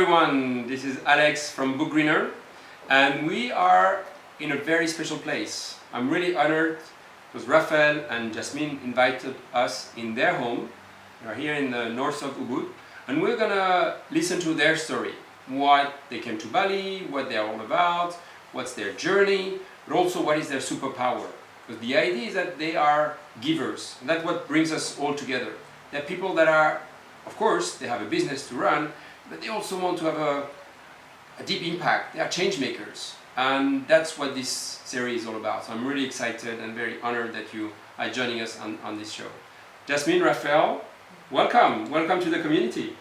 everyone, this is Alex from BookGreener, and we are in a very special place. I'm really honored because Rafael and Jasmine invited us in their home. They are here in the north of Ubud, and we're gonna listen to their story. Why they came to Bali, what they're all about, what's their journey, but also what is their superpower. Because the idea is that they are givers, and that's what brings us all together. They're people that are, of course, they have a business to run, but they also want to have a deep impact. They are change makers, and that's what this series is all about. So I'm really excited and very honored that you are joining us on this show. Jasmine, Rafael, welcome to the community.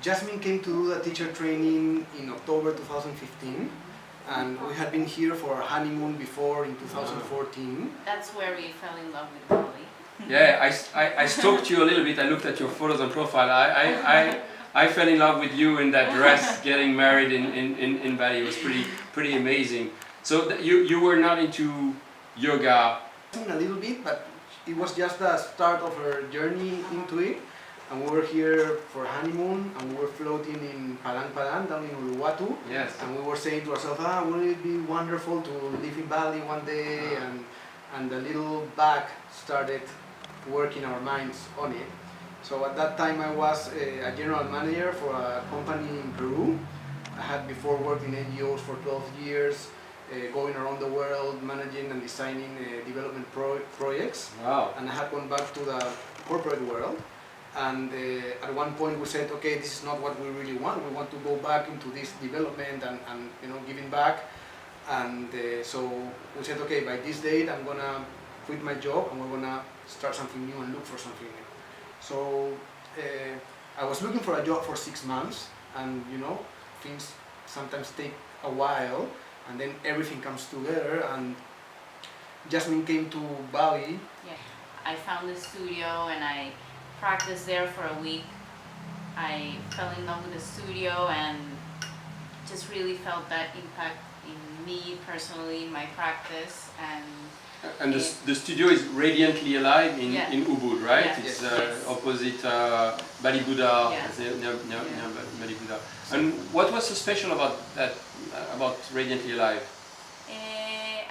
Jasmine came to do the teacher training in October 2015, and we had been here for our honeymoon before in 2014. That's where we fell in love with Bali. Yeah, I stalked you a little bit. I looked at your photos and profile. I fell in love with you in that dress, getting married in Bali. It was pretty amazing. So you were not into yoga? A little bit, but it was just the start of her journey into it. And we were here for honeymoon, and we were floating in Padang Padang down in Uluwatu. Yes. And we were saying to ourselves, wouldn't it be wonderful to live in Bali one day? And the little bug started working our minds on it. So at that time I was a general manager for a company in Peru. I had before worked in NGOs for 12 years, going around the world, managing and designing development projects. Wow. And I had gone back to the corporate world. And at one point we said, okay, this is not what we really want. We want to go back into this development and giving back. And so we said, okay, by this date I'm gonna quit my job and we're gonna start something new and look for something new. So I was looking for a job for 6 months, and things sometimes take a while, and then everything comes together. And Jasmine came to Bali. Yeah, I found the studio and I practiced there for a week. I fell in love with the studio and just really felt that impact in me personally, in my practice. And the studio is Radiantly Alive in Ubud, right? Yes. It's opposite Bali Buddha, Yes. near Bali Buddha. And what was so special about that, about Radiantly Alive?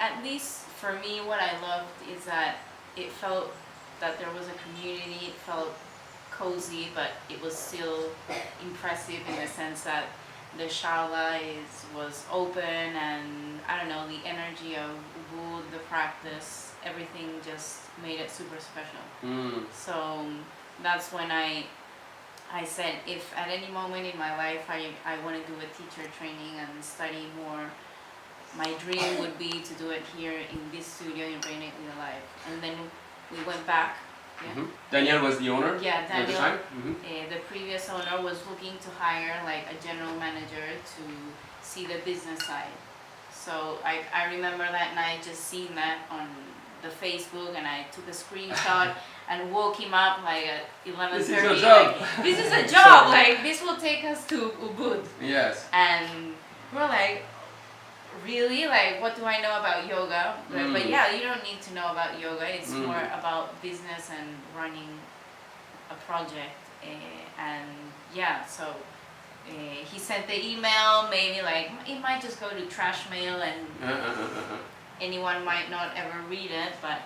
At least for me, what I loved is that it felt that there was a community. It felt cozy, but it was still impressive in the sense that the shala was open, and I don't know, the energy of Ubud, the practice, everything just made it super special. So that's when I said, if at any moment in my life I want to do a teacher training and study more, my dream would be to do it here in this studio in Radiantly Alive. And then we went back. Yeah. Daniel was the owner? Yeah, at the Daniel, time? the previous owner was looking to hire like a general manager to see the business side. So I remember that night just seeing that on the Facebook, and I took a screenshot and woke him up like at 11:30. This is your job! Like, this is a job! Like, this will take us to Ubud. Yes. And we're like, really? Like, what do I know about yoga? But yeah, you don't need to know about yoga. It's more about business and running a project. And yeah, so he sent the email. Maybe like it might just go to trash mail and anyone might not ever read it. But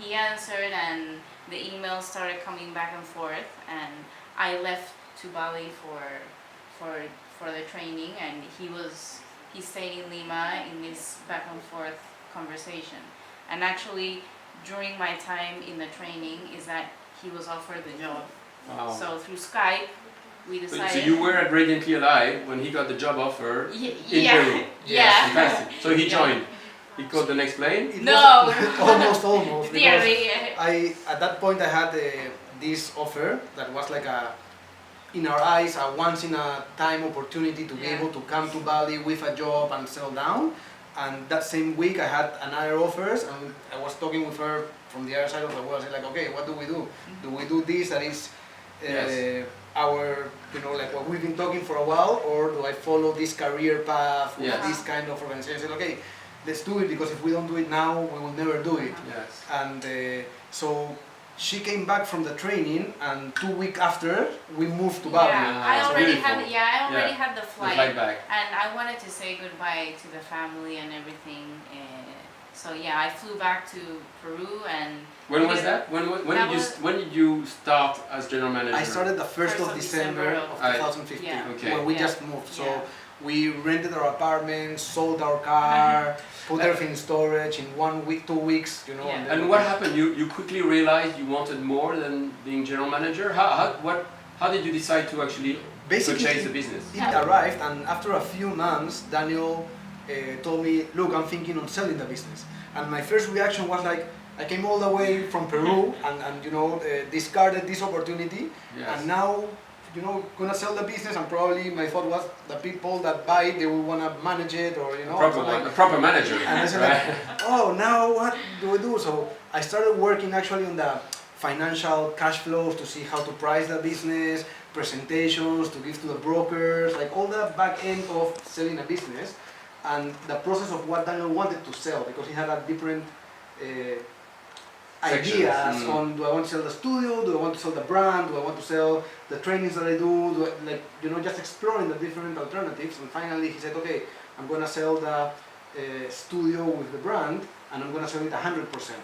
he answered, and the email started coming back and forth. And I left to Bali for the training, and he stayed in Lima in this back and forth conversation. And actually, during my time in the training, is that he was offered the job. Wow. So through Skype, we decided. So you were at Radiantly Alive when he got the job offer in Peru. Yeah. Fantastic. So he joined. He caught the next plane? No. Almost. Yeah. At that point I had this offer that was like in our eyes, a once-in-a-time opportunity to be able to come to Bali with a job and settle down. And that same week I had another offers, and I was talking with her from the other side of the world. I said, like, okay, what do we do? Do we do this that is our, like what we've been talking for a while, or do I follow this career path with this kind of organization? I said, okay, let's do it, because if we don't do it now, we will never do it. Yes. And so she came back from the training, and 2 weeks after we moved to Bali. Yeah, I so already beautiful. had. Yeah, I already had the The flight, flight back. and I wanted to say goodbye to the family and everything. So yeah, I flew back to Peru, and When we was did- that? That was- When did you start as general manager? I started the 1st of December of I- 2015, Yeah. Okay. when we Yeah. just moved. So Yeah. we rented our apartment, sold our car, put everything in storage in 1 week, 2 weeks, you know. Yeah. then And we- what happened? You quickly realized you wanted more than being general manager. How did you decide to actually Basically, purchase the business? It arrived, and after a few months, Daniel told me, "Look, I'm thinking on selling the business." And my first reaction was like, I came all the way from Peru and you know discarded this opportunity, Yes. and now you know gonna sell the business. And probably my thought was the people that buy it, they will wanna manage it, or you know. Proper so one, like, a proper manager. and I said right? like, oh, now what do I do? So I started working actually on the financial cash flows to see how to price the business, presentations to give to the brokers, like all the back end of selling a business, and the process of what Daniel wanted to sell, because he had a different ideas Sections, on, do I want to sell the studio, do I want to sell the brand, do I want to sell the trainings that I do I, like you know, just exploring the different alternatives. And finally he said, okay, I'm gonna sell the studio with the brand, and I'm gonna sell it 100%.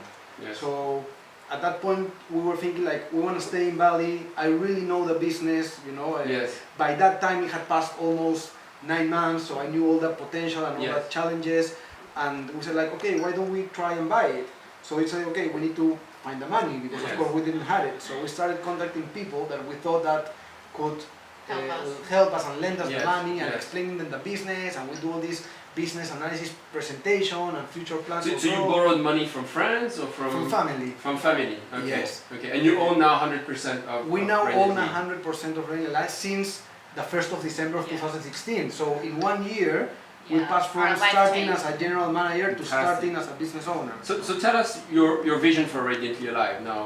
Yes. So at that point we were thinking like, we want to stay in Bali. I really know the business, you know. Yes. By that time it had passed almost 9 months, so I knew all the potential and all Yes. the challenges. And we said like, okay, why don't we try and buy it? So we said, okay, we need to find the money, because Yes. of course we didn't have it. So we started contacting people that we thought that could Help us. help us and lend us Yes, the money, and yes. explaining them the business, and we do all this business analysis presentation and future plans. So you also. borrowed money from friends or From family. From family. Okay. Yes. Okay. And you own now 100% of. We of now Rainy own Day. 100% of Rainy Life since the 1st of December of Yeah. 2016. So in 1 year, we Yeah. passed Our from life starting changed. as a general manager to Fantastic. starting as a business owner. So tell us your vision for Radiantly Alive now.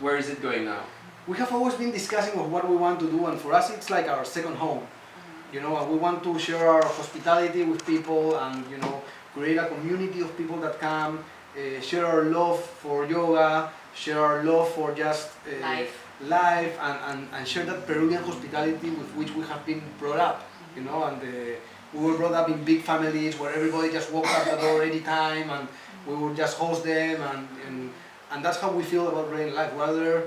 Where is it going now? We have always been discussing of what we want to do, and for us it's like our second home. You know, and we want to share our hospitality with people, and you know, create a community of people that come, share our love for yoga, share our love for just life, and share that Peruvian hospitality with which we have been brought up. You know, and we were brought up in big families where everybody just walked out the door anytime, and we would just host them, and that's how we feel about Rain Life. We're there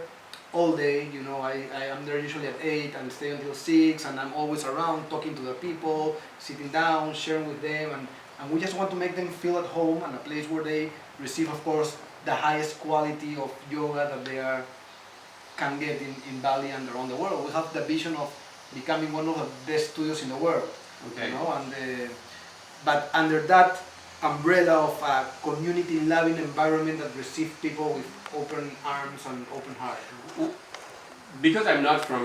all day, you know. I am there usually at 8 and stay until 6, and I'm always around talking to the people, sitting down, sharing with them, and we just want to make them feel at home, and a place where they receive, of course, the highest quality of yoga that they can get in Bali and around the world. We have the vision of becoming one of the best studios in the world. Okay. You know, and but under that umbrella of a community-loving environment that receives people with open arms and open heart. Because I'm not from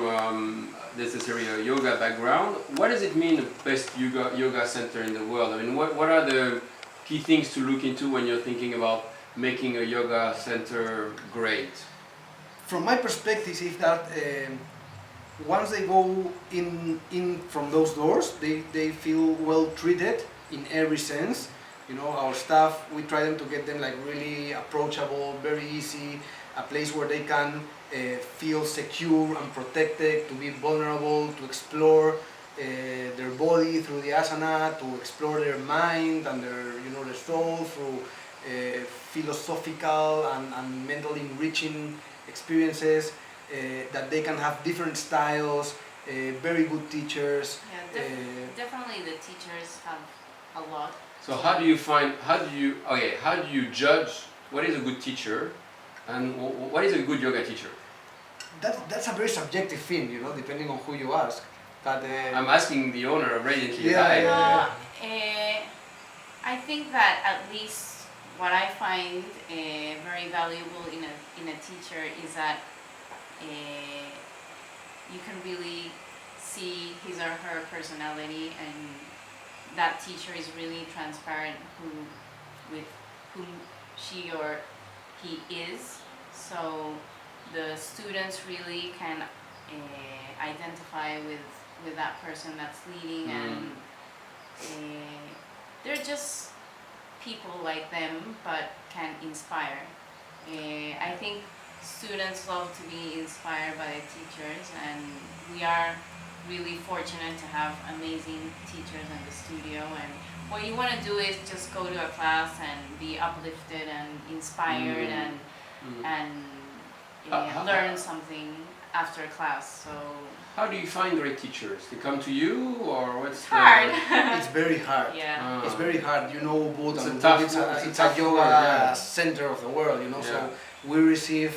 necessarily a yoga background, what does it mean the best yoga center in the world? I mean, what are the key things to look into when you're thinking about making a yoga center great? From my perspective, is that once they go in from those doors, they feel well treated in every sense. You know, our staff, we try them to get them like really approachable, very easy, a place where they can feel secure and protected, to be vulnerable, to explore their body through the asana, to explore their mind and their, you know, their soul through philosophical and mentally enriching experiences, that they can have different styles, very good teachers. Yeah, definitely the teachers have a lot. So how do you judge what is a good teacher and what is a good yoga teacher? That's a very subjective thing, you know, depending on who you ask. But I'm asking the owner of Radiantly Yeah, Alive. yeah. I think that at least what I find very valuable in a teacher is that you can really see his or her personality, and that teacher is really transparent with whom she or he is. So the students really can identify with that person that's leading, and they're just people like them, but can inspire. I think students love to be inspired by the teachers, and we are really fortunate to have amazing teachers in the studio. And what you want to do is just go to a class and be uplifted and inspired and learn something after class. So How do you find the right teachers? They come to you, or what's it's hard. It's very hard. Yeah. It's very hard. You know, It's a Bhutan, tough- it's a tough yoga world, yeah. center of the world, you know, Yeah. so we receive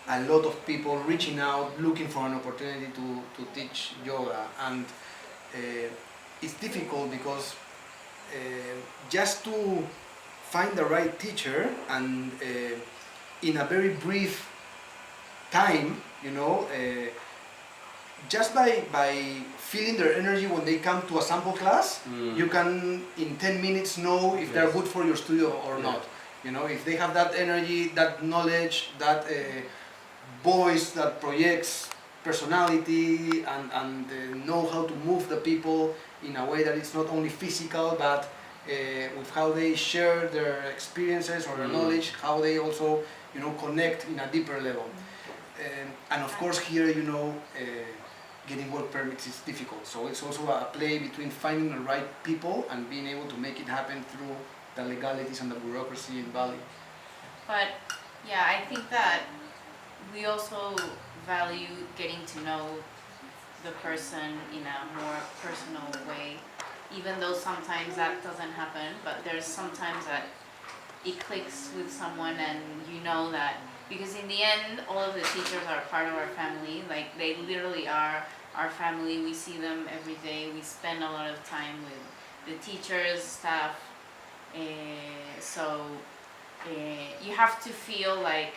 a lot of people reaching out, looking for an opportunity to teach yoga, and it's difficult because just to find the right teacher and in a very brief time, you know, just by feeling their energy when they come to a sample class, you can in 10 minutes know if they're Yes. good for your studio or Yeah. not. You know, if they have that energy, that knowledge, that voice that projects personality and know how to move the people in a way that it's not only physical but with how they share their experiences or their knowledge, how they also, you know, connect in a deeper level. And of course here, you know, getting work permits is difficult. So it's also a play between finding the right people and being able to make it happen through the legalities and the bureaucracy in Bali. But yeah, I think that we also value getting to know the person in a more personal way, even though sometimes that doesn't happen, but there's sometimes that it clicks with someone and you know that, because in the end all of the teachers are part of our family. Like, they literally are our family. We see them every day. We spend a lot of time with the teachers, staff, so you have to feel like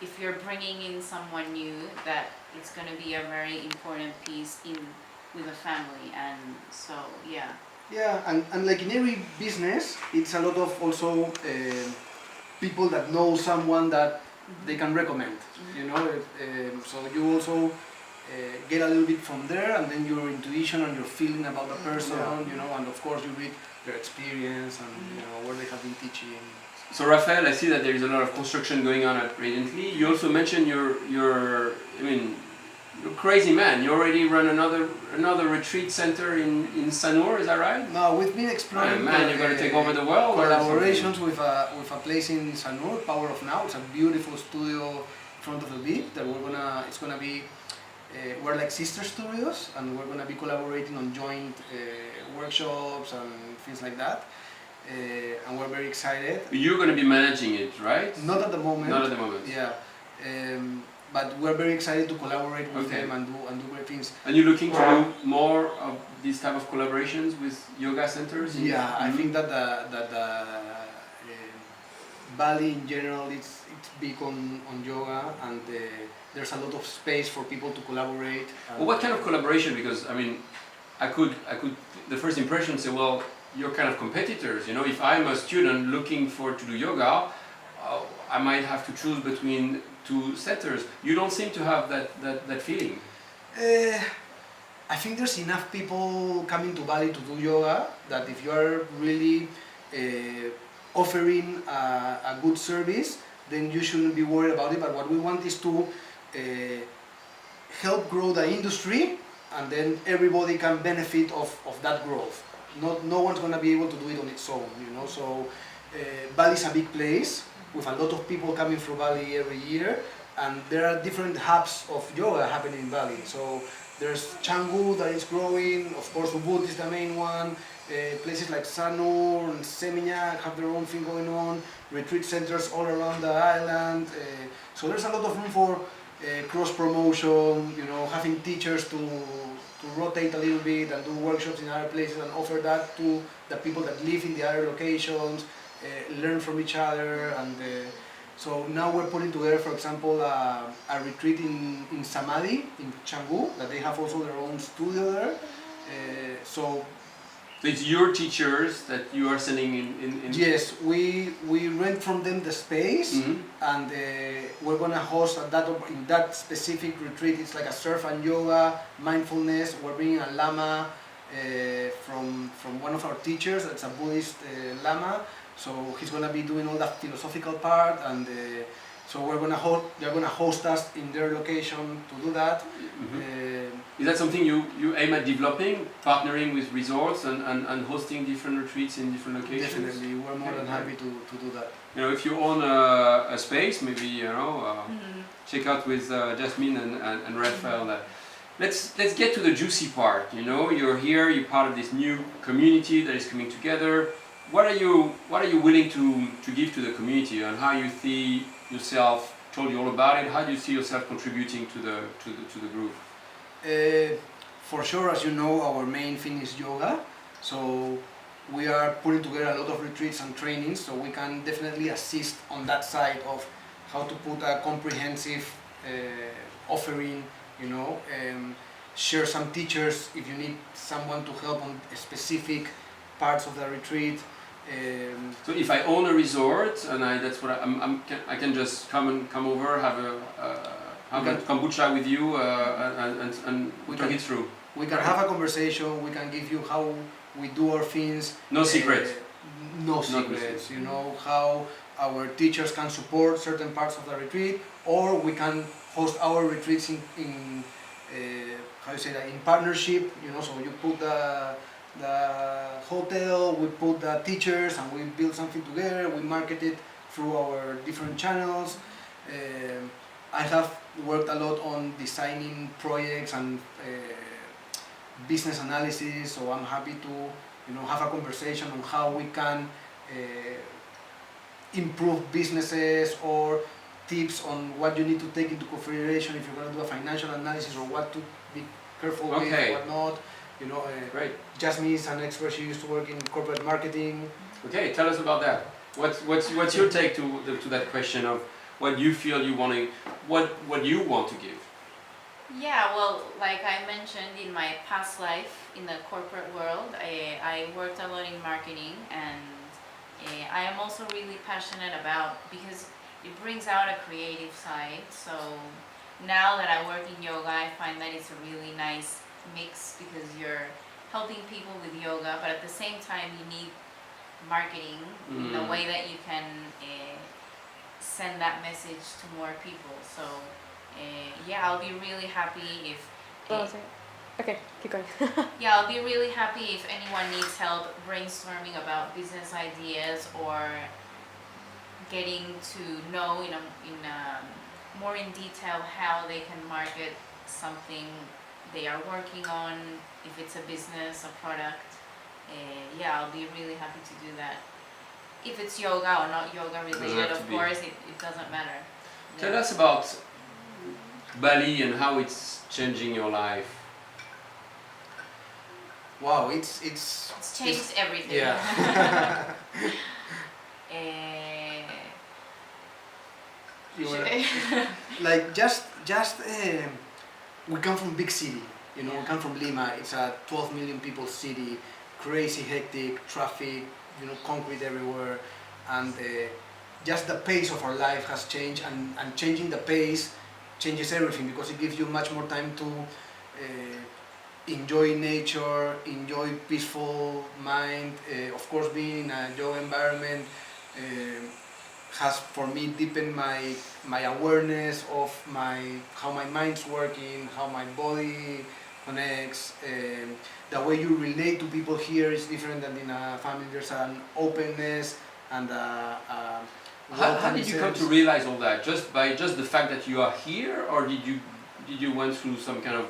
if you're bringing in someone new, that it's going to be a very important piece in with a family. And so yeah. Yeah, and like in every business, it's a lot of also people that know someone that they can recommend, you know, so you also get a little bit from there, and then your intuition and your feeling about the person, you know, and of course you read their experience and you know where they have been teaching. So Rafael, I see that there is a lot of construction going on at Radiantly. You also mentioned you're crazy man. You already run another retreat center in Sanur, is that right? No, we've been exploring. Man, you're going to take over the world. or Collaborations something? with a place in Sanur, Power of Now. It's a beautiful studio in front of the beach that it's gonna be. We're like sister studios, and we're gonna be collaborating on joint workshops and things like that. And we're very excited. You're going to be managing it, right? Not at the moment. Not at the moment. Yeah, but we're very excited to collaborate with Okay. them and do great things. And you're looking to do more of these type of collaborations with yoga centers? Yeah, I think that the Bali in general it's big on yoga, and there's a lot of space for people to collaborate. Well, what kind of collaboration? Because I mean, I could the first impression say, well, you're kind of competitors. You know, if I'm a student looking to do yoga, I might have to choose between two centers. You don't seem to have that feeling. I think there's enough people coming to Bali to do yoga that if you are really offering a good service, then you shouldn't be worried about it. But what we want is to help grow the industry, and then everybody can benefit of that growth. No one's going to be able to do it on its own, you know. So Bali is a big place with a lot of people coming through Bali every year, and there are different hubs of yoga happening in Bali. So there's Canggu that is growing, of course Ubud is the main one, places like Sanur and Seminyak have their own thing going on, retreat centers all around the island, so there's a lot of room for cross promotion, you know, having teachers to rotate a little bit and do workshops in other places and offer that to the people that live in the other locations, learn from each other. And so now we're putting together, for example, a retreat in Samadhi, in Canggu, that they have also their own studio there. So it's your teachers that you are sending in. yes, we rent from them the space, and we're gonna host in that specific retreat. It's like a surf and yoga, mindfulness. We're bringing a lama from one of our teachers. It's a Buddhist lama. So he's gonna be doing all that philosophical part, and So they're gonna host us in their location to do that. Is that something you aim at developing, partnering with resorts and hosting different retreats in different locations? Definitely, we're more than happy to do that. You know, if you own a space, maybe, you know, check out with Jasmine and Rafael that. Let's get to the juicy part. You know, you're here, you're part of this new community that is coming together. What are you willing to give to the community, and how you see yourself? Told you all about it. How do you see yourself contributing to the group? For sure, as you know, our main thing is yoga. So we are putting together a lot of retreats and trainings, so we can definitely assist on that side of how to put a comprehensive offering. You know, share some teachers if you need someone to help on specific parts of the retreat. So if I own a resort and that's what I can just come over, have a kombucha with you and we talk it through. We can have a conversation. We can give you how we do our things. No secrets. No secrets. You know how our teachers can support certain parts of the retreat, or we can host our retreats in how you say that, in partnership. You know, so you put the hotel, we put the teachers, and we build something together. We market it through our different channels. I have worked a lot on designing projects and business analysis, so I'm happy to have a conversation on how we can improve businesses, or tips on what you need to take into consideration if you're going to do a financial analysis, or what to be careful with, what not. You know, Great. Jasmine is an expert. She used to work in corporate marketing. Okay, tell us about that. What's your take to that question of what you feel you want to, what you want to give? Yeah, well, like I mentioned, in my past life in the corporate world, I worked a lot in marketing, and I am also really passionate about, because it brings out a creative side. So now that I work in yoga, I find that it's a really nice mix, because you're helping people with yoga, but at the same time you need marketing in a way that you can send that message to more people. So yeah, I'll be really happy if okay, keep going. yeah, I'll be really happy if anyone needs help brainstorming about business ideas, or getting to know more in detail how they can market something they are working on, if it's a business, a product. Yeah, I'll be really happy to do that. If it's yoga or not yoga related, of course, it doesn't matter. Tell us about Bali and how it's changing your life. Wow, It's changed everything. Yeah. Like just we come from big city, you know. We come from Lima. It's a 12 million people city, crazy hectic traffic, you know, concrete everywhere, and just the pace of our life has changed, and changing the pace changes everything, because it gives you much more time to enjoy nature, enjoy peaceful mind. Of course, being in a yoga environment has for me deepened my awareness of how my mind's working, how my body connects. The way you relate to people here is different than in a family. There's an openness and how did you come to realize all that? Just by the fact that you are here, or did you went through some kind of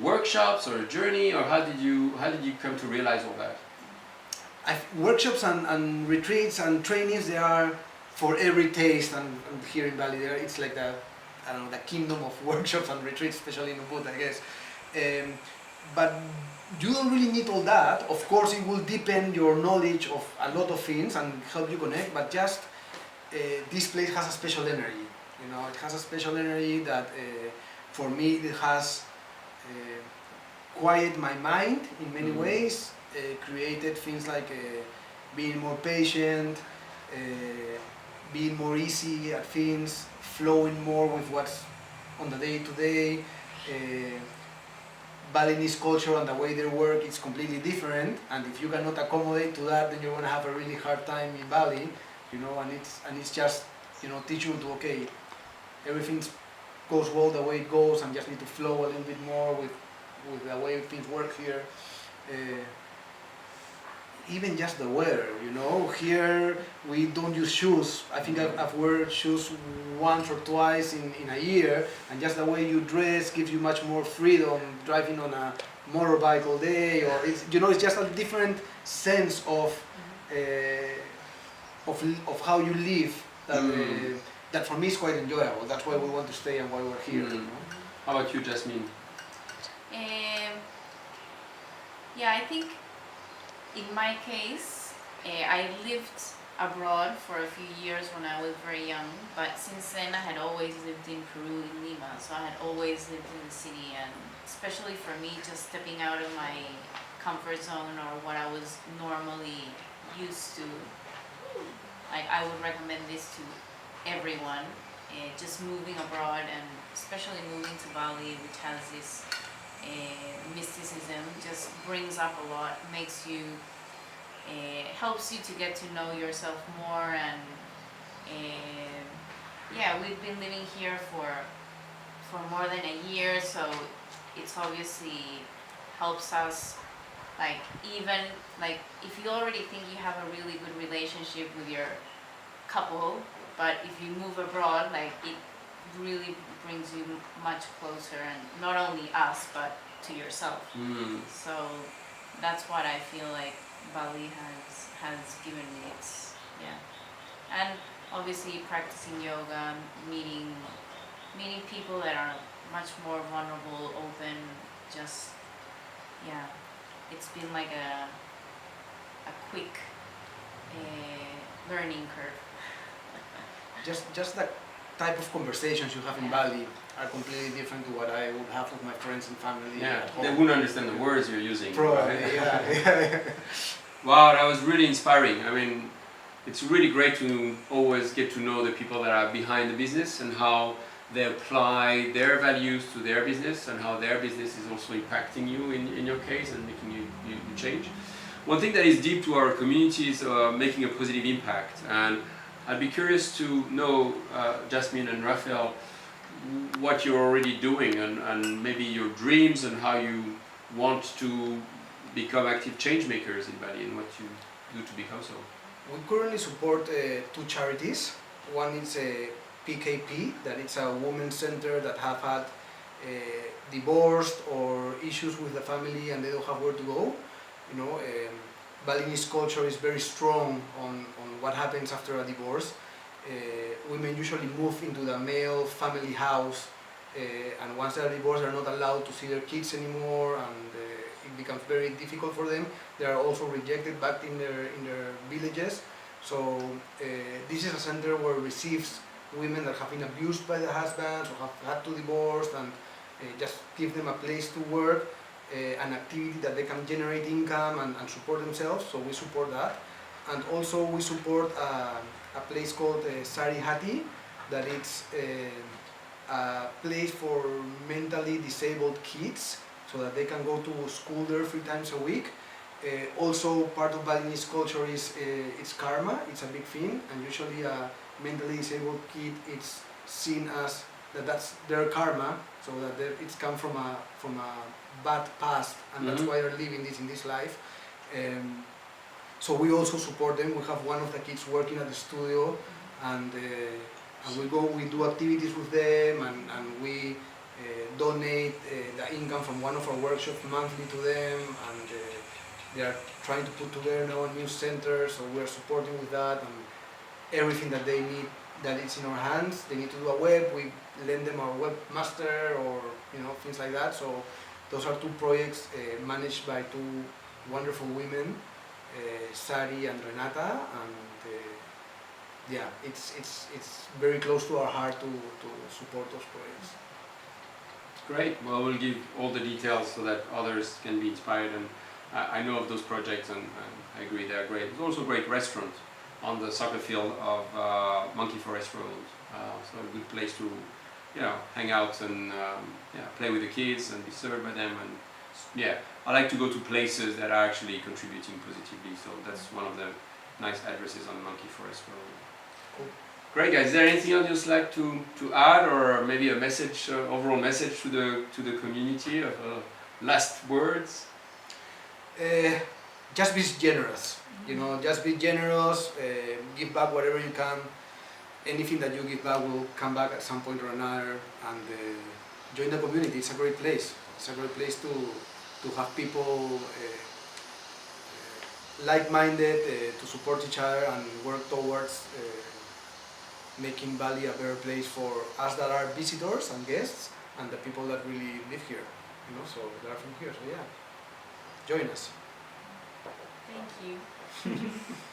workshops or a journey, or how did you come to realize all that? Workshops and retreats and trainings, they are for every taste, and here in Bali it's like the kingdom of workshops and retreats, especially in Ubud, I guess. But you don't really need all that. Of course, it will deepen your knowledge of a lot of things and help you connect, but just this place has a special energy. You know, it has a special energy that for me it has quieted my mind in many ways, created things like being more patient, being more easy at things, flowing more with what's on the day-to-day. Balinese culture and the way they work is completely different, and if you cannot accommodate to that, then you're gonna have a really hard time in Bali, you know. And it's just, you know, teach you to everything goes well the way it goes, and just need to flow a little bit more with the way things work here. Even just the weather, you know, here we don't use shoes. I think I've worn shoes once or twice in a year, and just the way you dress gives you much more freedom driving on a motorbike all day, or it's, you know, it's just a different sense of how you live that, that for me is quite enjoyable. That's why we want to stay and why we're here. You know? How about you, Jasmine? Yeah, I think in my case, I lived abroad for a few years when I was very young, but since then I had always lived in Peru, in Lima, so I had always lived in the city, and especially for me, just stepping out of my comfort zone or what I was normally used to, like, I would recommend this to everyone, just moving abroad, and especially moving to Bali, which has this mysticism, just brings up a lot, makes you, helps you to get to know yourself more, and yeah, we've been living here for more than a year, so it's obviously helps us, like, even like if you already think you have a really good relationship with your couple, but if you move abroad, like, it really brings you much closer, and not only us but to yourself. So that's what I feel like Bali has given me. It's, yeah, and obviously practicing yoga, meeting people that are much more vulnerable, open, just, yeah, it's been like a quick learning curve. Just the type of conversations you have in Bali are completely different to what I would have with my friends and family at home. They wouldn't understand the words you're using. Probably, right? yeah. Wow, that was really inspiring. I mean, it's really great to always get to know the people that are behind the business and how they apply their values to their business, and how their business is also impacting you in your case and making you change. One thing that is deep to our community is making a positive impact. And I'd be curious to know, Jasmine and Rafael, what you're already doing, and maybe your dreams and how you want to become active change makers in Bali, and what you do to become so. We currently support two charities. One is PKP, that it's a women's center that have had divorced or issues with the family and they don't have where to go. You know, Balinese culture is very strong on what happens after a divorce. Women usually move into the male family house, and once they are divorced, they are not allowed to see their kids anymore, and it becomes very difficult for them. They are also rejected back in their villages. So this is a center where it receives women that have been abused by their husbands or have had to divorce, and just give them a place to work, an activity that they can generate income and support themselves. So we support that. And also we support a place called Sari Hati, that it's a place for mentally disabled kids, so that they can go to school there 3 times a week. Also part of Balinese culture is it's karma, it's a big thing, and usually a mentally disabled kid it's seen as that's their karma, so that it's come from a bad past, and that's why they're living this in this life. So we also support them. We have one of the kids working at the studio, and we do activities with them, and we donate the income from one of our workshops monthly to them, and they are trying to put together now a new center, so we are supporting with that, and everything that they need, that it's in our hands. They need to do a web, we lend them our webmaster, or things like that. So those are 2 projects managed by 2 wonderful women, Sari and Renata, and yeah, it's very close to our heart to support those projects. Great. Well, we'll give all the details so that others can be inspired, and I know of those projects, and I agree they're great. There's also a great restaurant on the soccer field of Monkey Forest Road, so a good place to hang out and play with the kids and be served by them. And yeah, I like to go to places that are actually contributing positively, so that's one of the nice addresses on Monkey Forest Road. Cool. Great, guys. Is there anything else you'd like to add, or maybe a message, overall message to the community of last words? Just be generous. You know, just be generous. Give back whatever you can. Anything that you give back will come back at some point or another. And join the community. It's a great place. It's a great place to have people like-minded, to support each other and work towards making Bali a better place for us that are visitors and guests, and the people that really live here. You know, so they are from here. So yeah, join us. Thank you.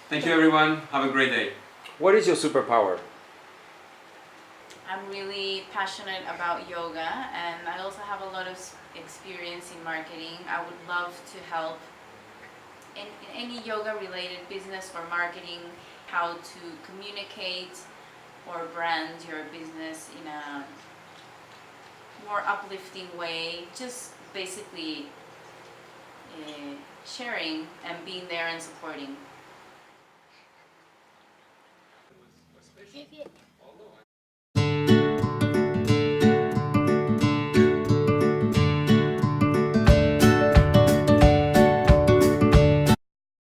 Thank you, everyone. Have a great day. What is your superpower? I'm really passionate about yoga, and I also have a lot of experience in marketing. I would love to help in any yoga related business or marketing, how to communicate or brand your business in a more uplifting way, just basically sharing and being there and supporting. If you